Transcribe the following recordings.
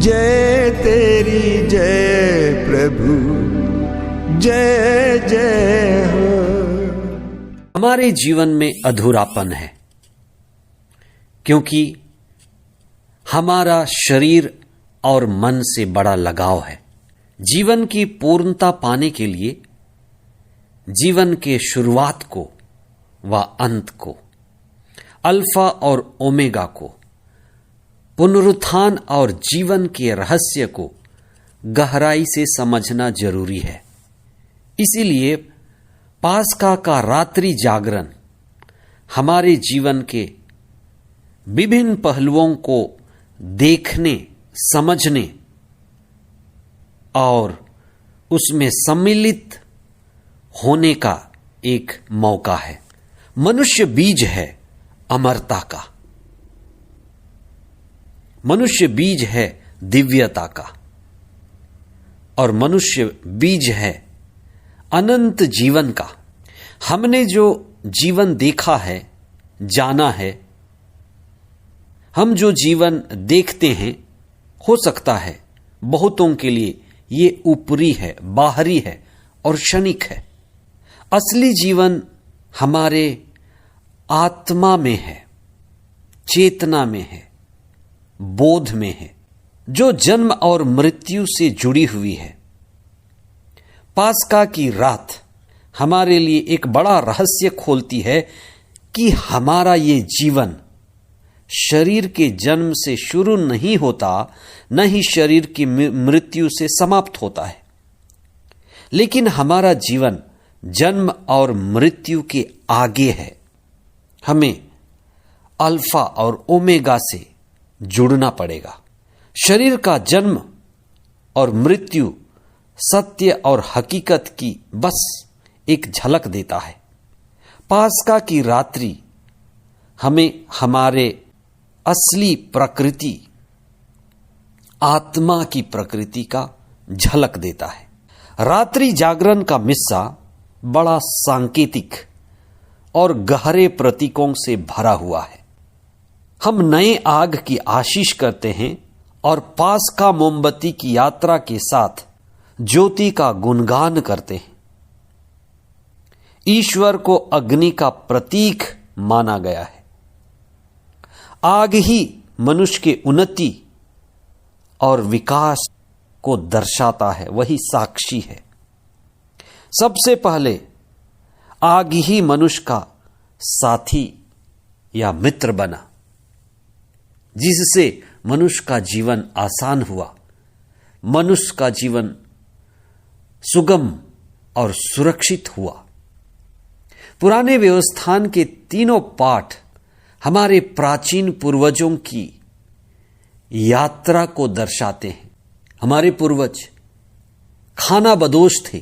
जय तेरी जय प्रभु, जय जय हो। हमारे जीवन में अधूरापन है क्योंकि हमारा शरीर और मन से बड़ा लगाव है। जीवन की पूर्णता पाने के लिए जीवन के शुरुआत को व अंत को, अल्फा और ओमेगा को, पुनरुत्थान और जीवन के रहस्य को गहराई से समझना जरूरी है। इसीलिए पास्का का रात्रि जागरण हमारे जीवन के विभिन्न पहलुओं को देखने, समझने और उसमें सम्मिलित होने का एक मौका है। मनुष्य बीज है अमरता का, मनुष्य बीज है दिव्यता का, और मनुष्य बीज है अनंत जीवन का। हमने जो जीवन देखा है, जाना है, हम जो जीवन देखते हैं, हो सकता है बहुतों के लिए ये ऊपरी है, बाहरी है और क्षणिक है। असली जीवन हमारे आत्मा में है, चेतना में है, बोध में है, जो जन्म और मृत्यु से जुड़ी हुई है। पास्का की रात हमारे लिए एक बड़ा रहस्य खोलती है कि हमारा ये जीवन शरीर के जन्म से शुरू नहीं होता, न ही शरीर की मृत्यु से समाप्त होता है, लेकिन हमारा जीवन जन्म और मृत्यु के आगे है। हमें अल्फा और ओमेगा से जुड़ना पड़ेगा। शरीर का जन्म और मृत्यु सत्य और हकीकत की बस एक झलक देता है। पास्का की रात्रि हमें हमारे असली प्रकृति, आत्मा की प्रकृति का झलक देता है। रात्रि जागरण का मिस्सा बड़ा सांकेतिक और गहरे प्रतीकों से भरा हुआ है। हम नए आग की आशीष करते हैं और पास्का मोमबत्ती की यात्रा के साथ ज्योति का गुणगान करते हैं। ईश्वर को अग्नि का प्रतीक माना गया है। आग ही मनुष्य के उन्नति और विकास को दर्शाता है, वही साक्षी है। सबसे पहले आग ही मनुष्य का साथी या मित्र बना, जिससे मनुष्य का जीवन आसान हुआ, मनुष्य का जीवन सुगम और सुरक्षित हुआ। पुराने व्यवस्थान के तीनों पाठ हमारे प्राचीन पूर्वजों की यात्रा को दर्शाते हैं। हमारे पूर्वज खाना बदोश थे,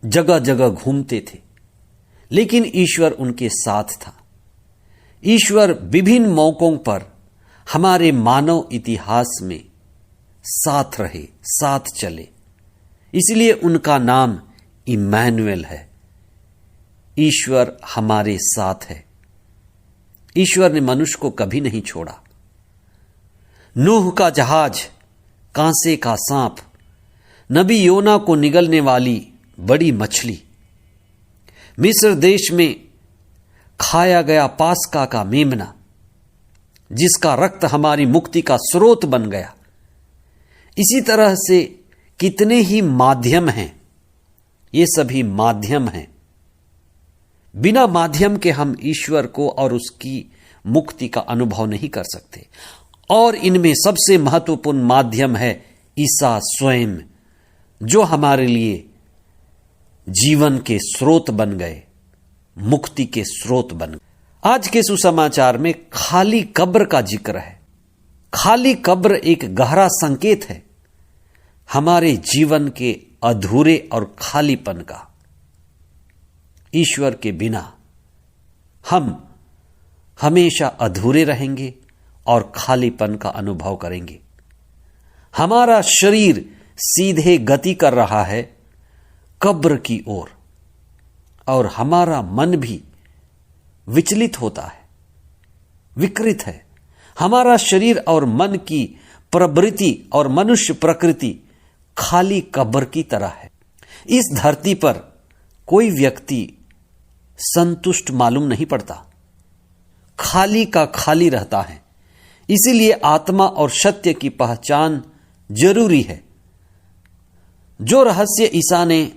जगह जगह घूमते थे, लेकिन ईश्वर उनके साथ था। ईश्वर विभिन्न मौकों पर हमारे मानव इतिहास में साथ रहे, साथ चले, इसलिए उनका नाम इम्मानुएल है। ईश्वर हमारे साथ है। ईश्वर ने मनुष्य को कभी नहीं छोड़ा। नूह का जहाज, कांसे का सांप, नबी योना को निगलने वाली बड़ी मछली, मिस्र देश में खाया गया पास्का का मेमना, जिसका रक्त हमारी मुक्ति का स्रोत बन गया। इसी तरह से कितने ही माध्यम हैं। ये सभी माध्यम हैं। बिना माध्यम के हम ईश्वर को और उसकी मुक्ति का अनुभव नहीं कर सकते। और इनमें सबसे महत्वपूर्ण माध्यम है ईसा स्वयं, जो हमारे लिए जीवन के स्रोत बन गए, मुक्ति के स्रोत बन गए। आज के सुसमाचार में खाली कब्र का जिक्र है। खाली कब्र एक गहरा संकेत है हमारे जीवन के अधूरे और खालीपन का। ईश्वर के बिना हम हमेशा अधूरे रहेंगे और खालीपन का अनुभव करेंगे। हमारा शरीर सीधे गति कर रहा है कब्र की ओर, और हमारा मन भी विचलित होता है, विकृत है। हमारा शरीर और मन की प्रवृत्ति और मनुष्य प्रकृति खाली कब्र की तरह है। इस धरती पर कोई व्यक्ति संतुष्ट मालूम नहीं पड़ता, खाली का खाली रहता है। इसीलिए आत्मा और सत्य की पहचान जरूरी है। जो रहस्य ईसा ने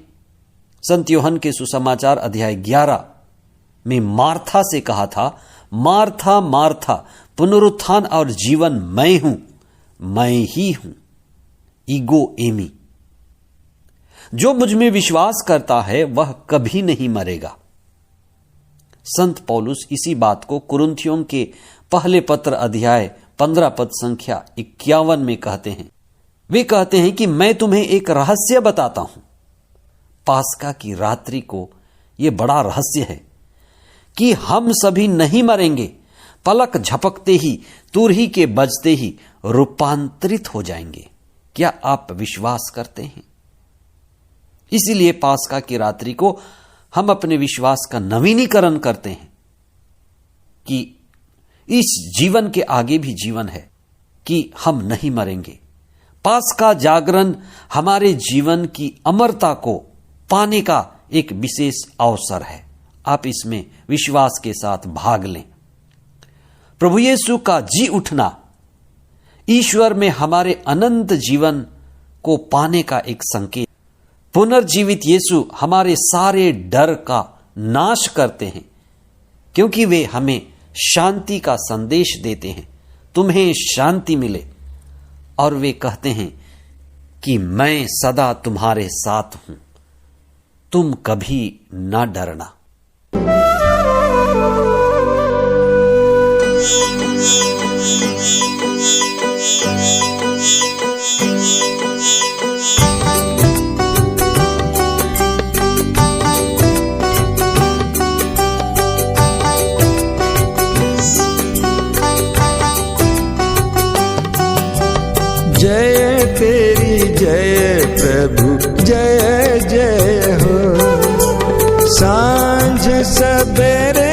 संत यूहन्ना के सुसमाचार अध्याय 11 में मार्था से कहा था, मार्था मार्था, पुनरुत्थान और जीवन मैं हूं, मैं ही हूं, ईगो एमी। जो मुझ में विश्वास करता है वह कभी नहीं मरेगा। संत पौलुस इसी बात को कुरिन्थियों के पहले पत्र अध्याय 15 पद संख्या 51 में कहते हैं। वे कहते हैं कि मैं तुम्हें एक रहस्य बताता हूं। पास्का की रात्रि को यह बड़ा रहस्य है कि हम सभी नहीं मरेंगे, पलक झपकते ही, तुरही के बजते ही रूपांतरित हो जाएंगे। क्या आप विश्वास करते हैं? इसीलिए पास्का की रात्रि को हम अपने विश्वास का नवीनीकरण करते हैं कि इस जीवन के आगे भी जीवन है, कि हम नहीं मरेंगे। पास्का जागरण हमारे जीवन की अमरता को पाने का एक विशेष अवसर है। आप इसमें विश्वास के साथ भाग लें। प्रभु यीशु का जी उठना ईश्वर में हमारे अनंत जीवन को पाने का एक संकेत। पुनर्जीवित यीशु हमारे सारे डर का नाश करते हैं, क्योंकि वे हमें शांति का संदेश देते हैं, तुम्हें शांति मिले। और वे कहते हैं कि मैं सदा तुम्हारे साथ हूं, तुम कभी ना डरना। जय तेरी जय प्रभु, जय जय हो। सांझ सबेरे